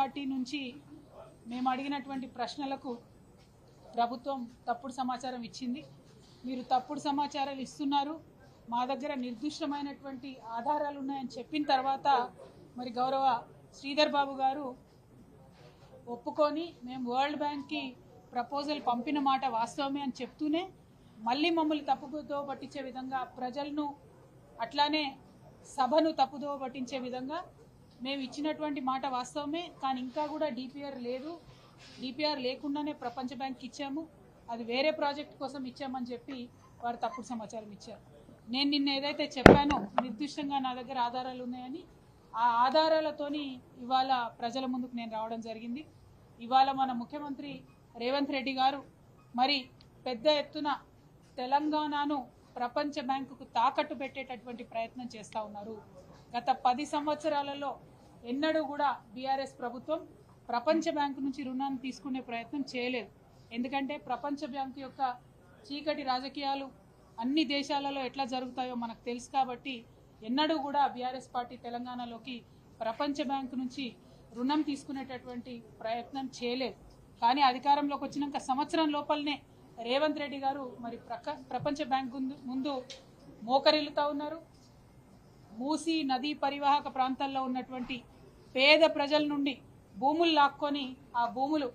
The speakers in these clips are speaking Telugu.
పార్టీ నుంచి మేము అడిగినటువంటి ప్రశ్నలకు ప్రభుత్వం తప్పుడు సమాచారం ఇచ్చింది. మీరు తప్పుడు సమాచారాలు ఇస్తున్నారు, మా దగ్గర నిర్దిష్టమైనటువంటి ఆధారాలు ఉన్నాయని చెప్పిన తర్వాత మరి గౌరవ శ్రీధర్ బాబు గారు ఒప్పుకొని మేము వరల్డ్ బ్యాంక్కి ప్రపోజల్ పంపిన మాట వాస్తవమే అని చెప్తూనే మళ్ళీ మమ్మల్ని తప్పుదో పట్టించే విధంగా, ప్రజలను అట్లానే సభను తప్పుదో పట్టించే విధంగా మేము ఇచ్చినటువంటి మాట వాస్తవమే, కానీ ఇంకా కూడా డిపిఆర్ లేదు, డిపిఆర్ లేకుండానే ప్రపంచ బ్యాంక్కి ఇచ్చాము, అది వేరే ప్రాజెక్ట్ కోసం ఇచ్చామని చెప్పి వారు తప్పుడు సమాచారం ఇచ్చారు. నేను నిన్న ఏదైతే చెప్పానో నిర్దిష్టంగా నా దగ్గర ఆధారాలు ఉన్నాయని, ఆ ఆధారాలతోని ఇవాళ ప్రజల ముందుకు నేను రావడం జరిగింది. ఇవాళ మన ముఖ్యమంత్రి రేవంత్ రెడ్డి గారు మరి పెద్ద ఎత్తున తెలంగాణను ప్రపంచ బ్యాంకుకు తాకట్టు పెట్టేటటువంటి ప్రయత్నం చేస్తూ ఉన్నారు. గత 10 సంవత్సరాలలో ఎన్నడూ కూడా బీఆర్ఎస్ ప్రభుత్వం ప్రపంచ బ్యాంకు నుంచి రుణాన్ని తీసుకునే ప్రయత్నం చేయలేదు. ఎందుకంటే ప్రపంచ బ్యాంకు యొక్క చీకటి రాజకీయాలు అన్ని దేశాలలో ఎట్లా జరుగుతాయో మనకు తెలుసు. కాబట్టి ఎన్నడూ కూడా బీఆర్ఎస్ పార్టీ తెలంగాణలోకి ప్రపంచ బ్యాంకు నుంచి రుణం తీసుకునేటటువంటి ప్రయత్నం చేయలేదు. కానీ అధికారంలోకి వచ్చినాక సంవత్సరం లోపలనే రేవంత్ రెడ్డి గారు మరి ప్రపంచ బ్యాంకు ముందు మోకరిల్లుతూ ఉన్నారు. మూసీ నదీ పరివాహక ప్రాంతాల్లో ఉన్నటువంటి పేద ప్రజల నుండి భూములు లాక్కొని ఆ భూములు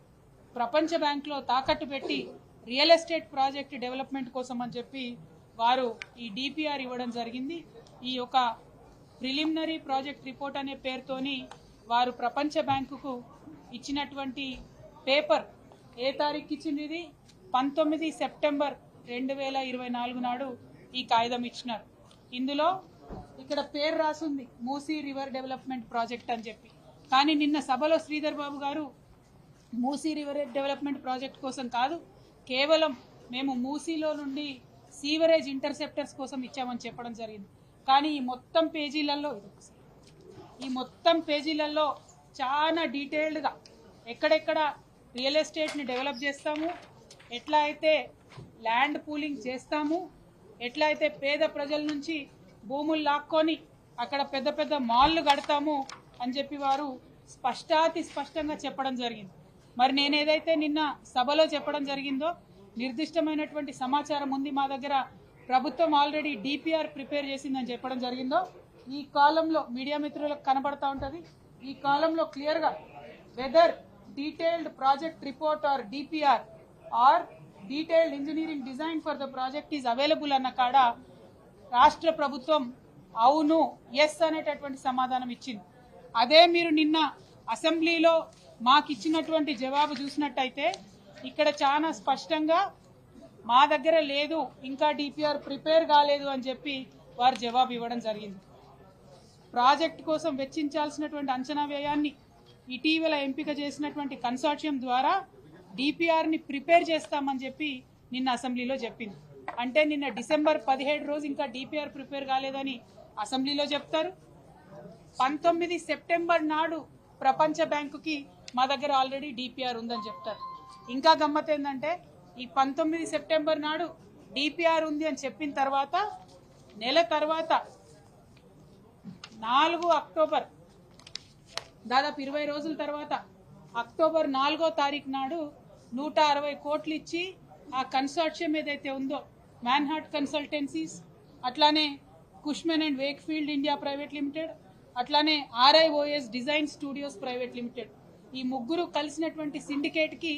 ప్రపంచ బ్యాంకులో తాకట్టు పెట్టి రియల్ ఎస్టేట్ ప్రాజెక్ట్ డెవలప్మెంట్ కోసం అని చెప్పి వారు ఈ డిపిఆర్ ఇవ్వడం జరిగింది. ఈ యొక్క ప్రిలిమినరీ ప్రాజెక్ట్ రిపోర్ట్ అనే పేరుతోని వారు ప్రపంచ బ్యాంకుకు ఇచ్చినటువంటి పేపర్ ఏ తారీఖు ఇచ్చింది? ఇది 19 సెప్టెంబర్ 2024 నాడు ఈ కాగితం ఇచ్చినారు. ఇందులో ఇక్కడ పేరు రాసుంది మూసీ రివర్ డెవలప్మెంట్ ప్రాజెక్ట్ అని చెప్పి. కానీ నిన్న సభలో శ్రీధర్ బాబు గారు మూసీ రివర్ డెవలప్మెంట్ ప్రాజెక్ట్ కోసం కాదు, కేవలం మేము మూసీలో నుండి సీవరేజ్ ఇంటర్సెప్టర్స్ కోసం ఇచ్చామని చెప్పడం జరిగింది. కానీ ఈ మొత్తం పేజీలలో చాలా డీటెయిల్డ్గా ఎక్కడెక్కడ రియల్ ఎస్టేట్ని డెవలప్ చేస్తాము, ఎట్లా అయితే ల్యాండ్ పూలింగ్ చేస్తాము, ఎట్లా అయితే పేద ప్రజల నుంచి భూములు లాక్కొని అక్కడ పెద్ద పెద్ద మాల్లు కడతాము అని చెప్పి వారు స్పష్టంగా చెప్పడం జరిగింది. మరి నేనేదైతే నిన్న సభలో చెప్పడం జరిగిందో నిర్దిష్టమైనటువంటి సమాచారం ఉంది మా దగ్గర, ప్రభుత్వం ఆల్రెడీ డిపిఆర్ ప్రిపేర్ చేసిందని చెప్పడం జరిగిందో ఈ కాలంలో మీడియా మిత్రులకు కనబడతా ఉంటుంది. ఈ కాలంలో క్లియర్గా whether detailed project report or DPR or detailed engineering design for the project is available అన్న కాడ రాష్ట్ర ప్రభుత్వం అవును ఎస్ అనేటటువంటి సమాధానం ఇచ్చింది. అదే మీరు నిన్న అసెంబ్లీలో మాకు ఇచ్చినటువంటి జవాబు చూసినట్టయితే ఇక్కడ చాలా స్పష్టంగా మా దగ్గర లేదు, ఇంకా డిపిఆర్ ప్రిపేర్ కాలేదు అని చెప్పి వారు జవాబు ఇవ్వడం జరిగింది. ప్రాజెక్ట్ కోసం వెచ్చించాల్సినటువంటి అంచనా వ్యయాన్ని ఇటీవల ఎంపిక చేసినటువంటి కన్సార్షియం ద్వారా డిపిఆర్ని ప్రిపేర్ చేస్తామని చెప్పి నిన్న అసెంబ్లీలో చెప్పింది. అంటే నిన్న డిసెంబర్ 17 రోజు ఇంకా డిపిఆర్ ప్రిపేర్ కాలేదని అసెంబ్లీలో చెప్తారు. 19 సెప్టెంబర్ నాడు ప్రపంచ బ్యాంకుకి మా దగ్గర ఆల్రెడీ డిపిఆర్ ఉందని చెప్తారు. ఇంకా గమ్మత్ ఏంటంటే ఈ 19 సెప్టెంబర్ నాడు డిపిఆర్ ఉంది అని చెప్పిన తర్వాత నెల తర్వాత 4 అక్టోబర్ దాదాపు 20 రోజుల తర్వాత అక్టోబర్ 4వ తారీఖు నాడు 160 కోట్లు ఇచ్చి ఆ కన్సార్షియం ఏదైతే ఉందో మ్యాన్హాట్ కన్సల్టెన్సీస్, అట్లానే Cushman and Wakefield India private limited, అట్లానే RIOS design studios private limited, ఈ ముగ్గురు కలిసినటువంటి సిండికేట్కి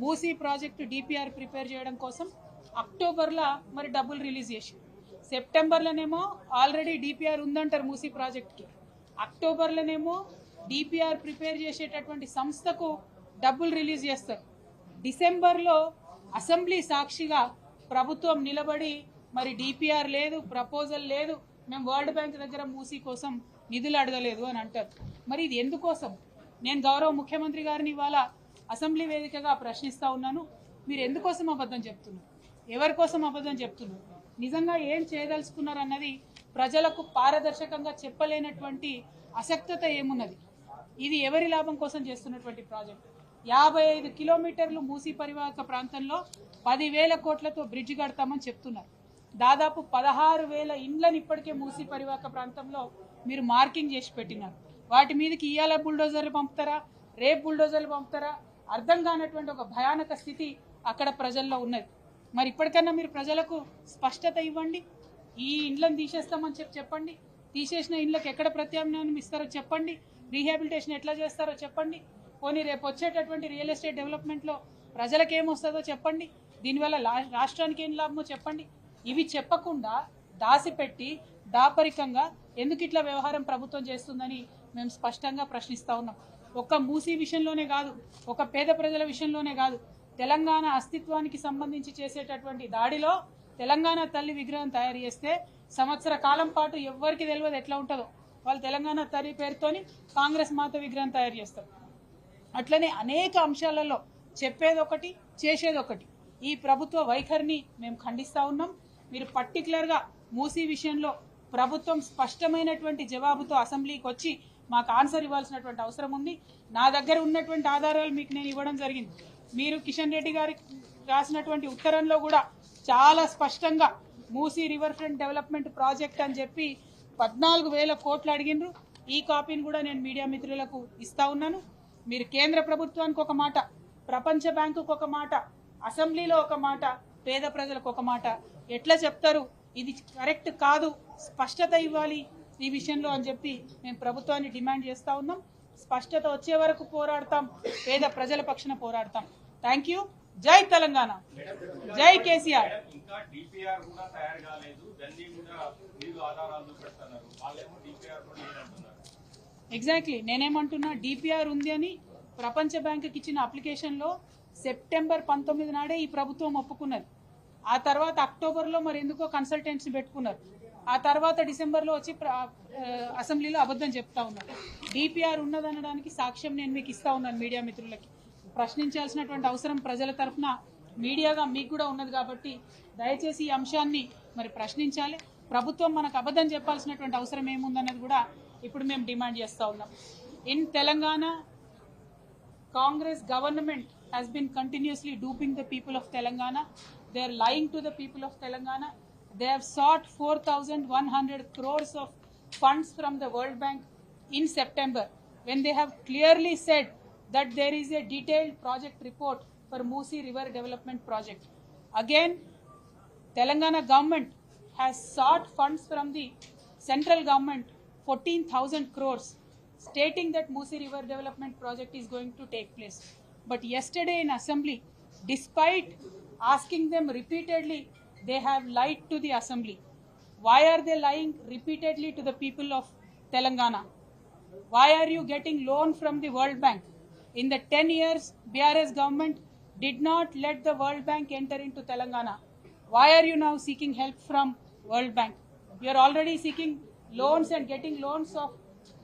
మూసీ ప్రాజెక్టు డిపిఆర్ ప్రిపేర్ చేయడం కోసం అక్టోబర్లో మరి డబ్బులు రిలీజ్ చేసి, సెప్టెంబర్లోనేమో ఆల్రెడీ డిపిఆర్ ఉందంటారు మూసీ ప్రాజెక్ట్కి, అక్టోబర్లోనేమో డిపిఆర్ ప్రిపేర్ చేసేటటువంటి సంస్థకు డబ్బులు రిలీజ్ చేస్తారు. డిసెంబర్లో అసెంబ్లీ సాక్షిగా ప్రభుత్వం నిలబడి మరి డిపిఆర్ లేదు, ప్రపోజల్ లేదు, మేము వరల్డ్ బ్యాంక్ దగ్గర మూసీ కోసం నిధులు అడగలేదు అని అంటారు. మరి ఇది ఎందుకోసం? నేను గౌరవ ముఖ్యమంత్రి గారిని ఇవాళ అసెంబ్లీ వేదికగా ప్రశ్నిస్తూ ఉన్నాను. మీరు ఎందుకోసం అబద్ధం చెప్తున్నారు? ఎవరి కోసం అబద్ధం చెప్తున్నారు? నిజంగా ఏం చేయదలుచుకున్నారు అన్నది ప్రజలకు పారదర్శకంగా చెప్పలేనటువంటి అసక్తత ఏమున్నది? ఇది ఎవరి లాభం కోసం చేస్తున్నటువంటి ప్రాజెక్ట్? 55 కిలోమీటర్లు మూసీ పరివాహక ప్రాంతంలో 10,000 కోట్లతో బ్రిడ్జ్ కడతామని చెప్తున్నారు. దాదాపు 16,000 ఇండ్లను ఇప్పటికే మూసీ పరివాహక ప్రాంతంలో మీరు మార్కింగ్ చేసి పెట్టినారు. వాటి మీదకి ఇయ్యాల బుల్డోజర్లు పంపుతారా? రేపు బుల్డోజర్లు పంపుతారా అర్థం కానటువంటి ఒక భయానక స్థితి అక్కడ ప్రజల్లో ఉన్నది. మరి ఇప్పటికన్నా మీరు ప్రజలకు స్పష్టత ఇవ్వండి. ఈ ఇండ్లను తీసేస్తామని చెప్పండి. తీసేసిన ఇండ్లకు ఎక్కడ ప్రత్యామ్నాయం ఇస్తారో చెప్పండి. రీహాబిలిటేషన్ ఎట్లా చేస్తారో చెప్పండి. పోనీ రేపు వచ్చేటటువంటి రియల్ ఎస్టేట్ డెవలప్మెంట్లో ప్రజలకు ఏమొస్తుందో చెప్పండి. దీనివల్ల రాష్ట్రానికి ఏం లాభమో చెప్పండి. ఇవి చెప్పకుండా దాసిపెట్టి దాపరికంగా ఎందుకు ఇట్లా వ్యవహారం ప్రభుత్వం చేస్తుందని మేము స్పష్టంగా ప్రశ్నిస్తూ ఉన్నాం. ఒక్క మూసీ విషయంలోనే కాదు, ఒక పేద ప్రజల విషయంలోనే కాదు, తెలంగాణ అస్తిత్వానికి సంబంధించి చేసేటటువంటి దాడిలో తెలంగాణ తల్లి విగ్రహం తయారు చేస్తే సంవత్సర కాలం పాటు ఎవ్వరికి తెలియదు ఎట్లా ఉంటుందో. వాళ్ళు తెలంగాణ తల్లి పేరుతోని కాంగ్రెస్ మాత విగ్రహం తయారు చేస్తారు. అట్లనే అనేక అంశాలలో చెప్పేది ఒకటి, చేసేది ఒకటి. ఈ ప్రభుత్వ వైఖరిని మేము ఖండిస్తూ ఉన్నాం. మీరు పర్టికులర్గా మూసీ విషయంలో ప్రభుత్వం స్పష్టమైనటువంటి జవాబుతో అసెంబ్లీకి వచ్చి మాకు ఆన్సర్ ఇవ్వాల్సినటువంటి అవసరం ఉంది. నా దగ్గర ఉన్నటువంటి ఆధారాలు మీకు నేను ఇవ్వడం జరిగింది. మీరు కిషన్ రెడ్డి గారికి రాసినటువంటి ఉత్తరంలో కూడా చాలా స్పష్టంగా Musi river front development project అని చెప్పి 14,000 కోట్లు అడిగినరు. ఈ కాపీని కూడా నేను మీడియా మిత్రులకు ఇస్తా ఉన్నాను. మీరు కేంద్ర ప్రభుత్వానికి ఒక మాట, ప్రపంచ బ్యాంకుకు ఒక మాట, అసెంబ్లీలో ఒక మాట, పేద ప్రజలకు ఒక మాట ఎట్లా చెప్తారు? ఇది కరెక్ట్ కాదు, స్పష్టత ఇవ్వాలి ఈ విషయంలో అని చెప్పి మేము ప్రభుత్వాన్ని డిమాండ్ చేస్తూ ఉన్నాం. స్పష్టత వచ్చే వరకు పోరాడతాం, పేద ప్రజల పక్షాన పోరాడతాం. Thank you. జై తెలంగాణ, జై కేసీఆర్. ఎగ్జాక్ట్లీ నేనేమంటున్నా, డిపిఆర్ ఉంది అని ప్రపంచ బ్యాంకుకి ఇచ్చిన అప్లికేషన్లో సెప్టెంబర్ 19 నాడే ఈ ప్రభుత్వం ఒప్పుకున్నది. ఆ తర్వాత అక్టోబర్లో మరి ఎందుకో కన్సల్టెన్సీ పెట్టుకున్నారు. ఆ తర్వాత డిసెంబర్లో వచ్చి అసెంబ్లీలో అబద్ధం చెప్తా ఉన్నారు. డిపిఆర్ ఉన్నదనడానికి సాక్ష్యం నేను మీకు ఇస్తా ఉన్నాను. మీడియా మిత్రులకి ప్రశ్నించాల్సినటువంటి అవసరం ప్రజల తరఫున మీడియాగా మీకు కూడా ఉన్నది కాబట్టి దయచేసి ఈ అంశాన్ని మరి ప్రశ్నించాలి. ప్రభుత్వం మనకు అబద్ధం చెప్పాల్సినటువంటి అవసరం ఏముందన్నది కూడా ఇప్పుడు మేము డిమాండ్ చేస్తూ ఉన్నాం. In Telangana, Congress government has been continuously duping the people of Telangana. They are lying to the people of Telangana. They have sought 4,100 crores of funds from the World Bank in September, when they have clearly said that there is a detailed project report for Moosi River Development Project. Again, Telangana government has sought funds from the central government, 14,000 crores, stating that Moosi River Development Project is going to take place. But yesterday in Assembly, despite asking them repeatedly, they have lied to the Assembly. Why are they lying repeatedly to the people of Telangana? Why are you getting loan from the World Bank? In the 10 years, BRS government did not let the World Bank enter into Telangana. Why are you now seeking help from World Bank? You are already seeking loans and getting loans of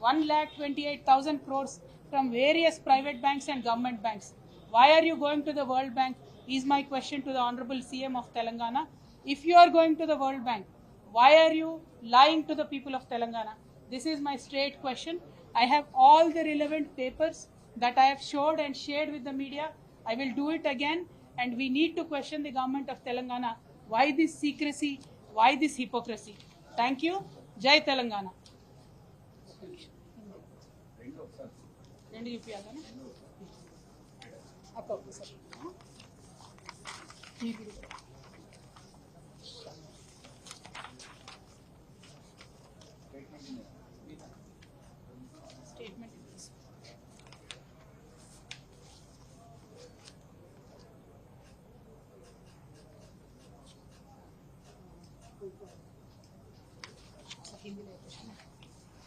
1,28,000 crores from various private banks and government banks. Why are you going to the World Bank is my question to the Honorable CM of Telangana. If you are going to the World Bank, why are you lying to the people of Telangana? This is my straight question. I have all the relevant papers that I have showed and shared with the media. I will do it again, and we need to question the government of Telangana. Why this secrecy? Why this hypocrisy? Thank you. Jai Telangana. Statement.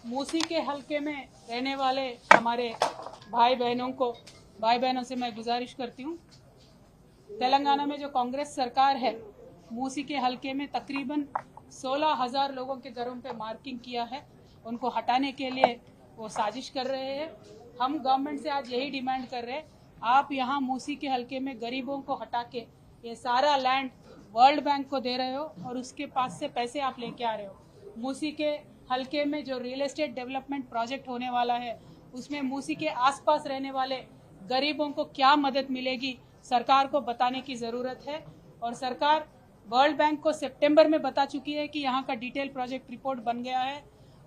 Musi के हलके में रहने वाले हमारे भाई बहनों से मैं गुजारिश करती हूँ, तेलंगाना में जो कांग्रेस सरकार है, मूसी के हलके में तकरीबन 16,000 लोगों के घरों पे मार्किंग किया है. उनको हटाने के लिए वो साजिश कर रहे हैं. हम गवर्नमेंट से आज यही डिमांड कर रहे हैं, आप यहाँ मूसी के हलके में गरीबों को हटा के ये सारा लैंड वर्ल्ड बैंक को दे रहे हो और उसके पास से पैसे आप लेके आ रहे हो. मूसी के हलके में जो रियल एस्टेट डेवलपमेंट प्रोजेक्ट होने वाला है, उसमें मूसी के आसपास रहने वाले गरीबों को क्या मदद मिलेगी, सरकार को बताने की ज़रूरत है. और सरकार वर्ल्ड बैंक को सितंबर में बता चुकी है कि यहाँ का डिटेल प्रोजेक्ट रिपोर्ट बन गया है,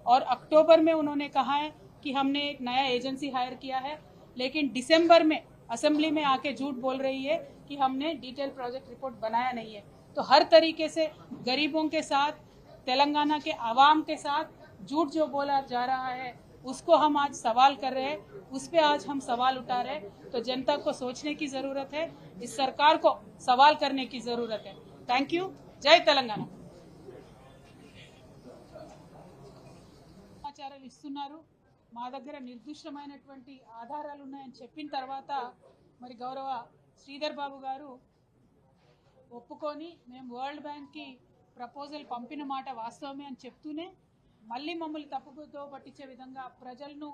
और अक्टूबर में उन्होंने कहा है कि हमने एक नया एजेंसी हायर किया है. लेकिन दिसंबर में असेंबली में आके झूठ बोल रही है कि हमने डिटेल प्रोजेक्ट रिपोर्ट बनाया नहीं है। तो हर तरीके से गरीबों के साथ, तेलंगाना के आवाम के साथ झूठ जो बोला जा रहा है उसको हम आज सवाल कर रहे हैं, उस पे आज हम सवाल उठा रहे हैं। तो जनता को सोचने की ज़रूरत है, इस सरकार को सवाल करने की ज़रूरत है। Thank you. जय तेलंगाना। సమాచారాలు ఇస్తున్నారు, మా దగ్గర నిర్దిష్టమైనటువంటి ఆధారాలు ఉన్నాయని చెప్పిన తర్వాత మరి గౌరవ శ్రీధర్ బాబు గారు ఒప్పుకొని మేము వరల్డ్ బ్యాంక్కి ప్రపోజల్ పంపిన మాట వాస్తవమే అని చెప్తూనే మళ్ళీ మమ్మల్ని తప్పుతో పట్టించే విధంగా ప్రజలను